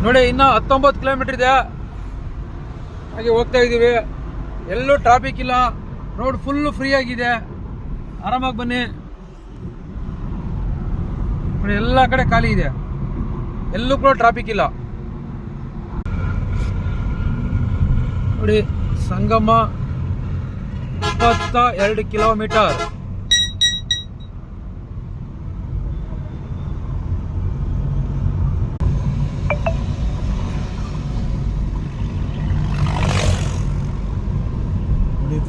ನೋಡಿ ಇನ್ನ 19 ಕಿಲೋಮೀಟರ್ ಇದೆ, ಹಾಗೆ ಹೋಗ್ತಾ ಇದೀವಿ. ಎಲ್ಲೂ ಟ್ರಾಫಿಕ್ ಇಲ್ಲ, ರೋಡ್ ಫುಲ್ ಫ್ರೀ ಆಗಿದೆ. ಆರಾಮಾಗಿ ಬನ್ನಿ. ನೋಡಿ ಎಲ್ಲ ಕಡೆ ಖಾಲಿ ಇದೆ, ಎಲ್ಲೂ ಕೂಡ ಟ್ರಾಫಿಕ್ ಇಲ್ಲ. ನೋಡಿ ಸಂಗಮ 22 ಕಿಲೋಮೀಟರ್.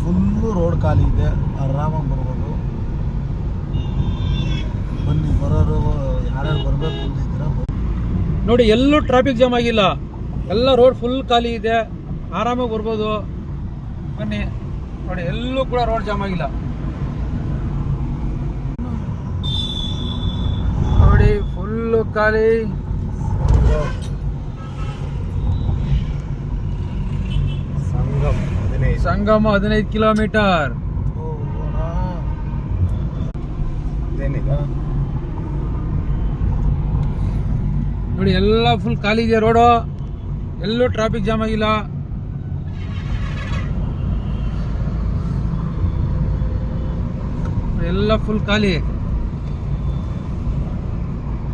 ಫುಲ್ಲು ರೋಡ್ ಖಾಲಿ ಇದೆ, ಆರಾಮಾಗಿ ಬರ್ಬೋದು. ಬನ್ನಿ, ಬರೋರು ಯಾರ್ಯಾರು ಬರಬೇಕು ಅಂತಿದ್ದೀರಾ. ನೋಡಿ ಎಲ್ಲೂ ಟ್ರಾಫಿಕ್ ಜಾಮ್ ಆಗಿಲ್ಲ, ಎಲ್ಲ ರೋಡ್ ಫುಲ್ ಖಾಲಿ ಇದೆ, ಆರಾಮಾಗಿ ಬರ್ಬೋದು. ಬನ್ನಿ. ನೋಡಿ ಎಲ್ಲೂ ಕೂಡ ರೋಡ್ ಜಾಮ್ ಆಗಿಲ್ಲ. ನೋಡಿ ಫುಲ್ಲು ಖಾಲಿ. ಸಂಗಮ 15 ಕಿಲೋಮೀಟರ್. ನೋಡಿ ಎಲ್ಲ ಫುಲ್ ಖಾಲಿ ಇದೆ ರೋಡು, ಎಲ್ಲೂ ಟ್ರಾಫಿಕ್ ಜಾಮ್ ಆಗಿಲ್ಲ. ಎಲ್ಲ ಫುಲ್ ಖಾಲಿ.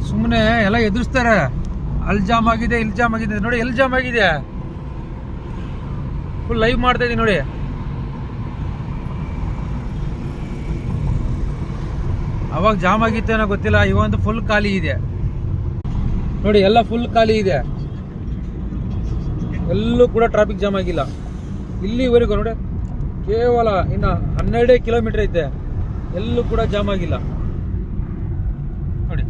ಸುಮ್ಮನೆ ಎಲ್ಲ ಎದುರಿಸ್ತಾರೆ, ಅಲ್ಲಿ ಜಾಮ್ ಆಗಿದೆ, ಇಲ್ಲಿ ಜಾಮ್ ಆಗಿದೆ. ನೋಡಿ ಎಲ್ಲಿ ಜಾಮ್ ಆಗಿದೆ, ಫುಲ್ ಲೈವ್ ಮಾಡ್ತಾ ಇದೀನಿ ನೋಡಿ. ಅವಾಗ ಜಾಮ್ ಆಗಿತ್ತೇನೋ ಗೊತ್ತಿಲ್ಲ, ಇವಂತೂ ಫುಲ್ ಖಾಲಿ ಇದೆ. ನೋಡಿ ಎಲ್ಲ ಫುಲ್ ಖಾಲಿ ಇದೆ, ಎಲ್ಲೂ ಕೂಡ ಟ್ರಾಫಿಕ್ ಜಾಮ್ ಆಗಿಲ್ಲ ಇಲ್ಲಿವರೆಗೂ. ನೋಡಿ ಕೇವಲ ಇನ್ನು 12 ಕಿಲೋಮೀಟರ್ ಐತೆ, ಎಲ್ಲೂ ಕೂಡ ಜಾಮ್ ಆಗಿಲ್ಲ. ನೋಡಿ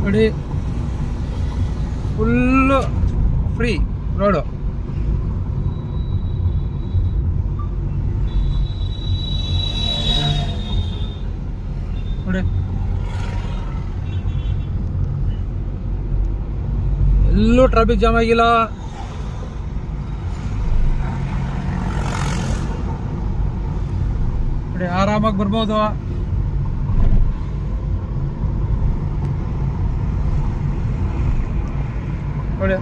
ನೋಡಿ ಫುಲ್ಲು ಫ್ರೀ ರೋಡು. ನೋಡಿ ಎಲ್ಲೂ ಟ್ರಾಫಿಕ್ ಜಾಮ್ ಆಗಿಲ್ಲ. ನೋಡಿ ಆರಾಮಾಗಿ ಬರ್ಬೋದು. ನೋಡಿ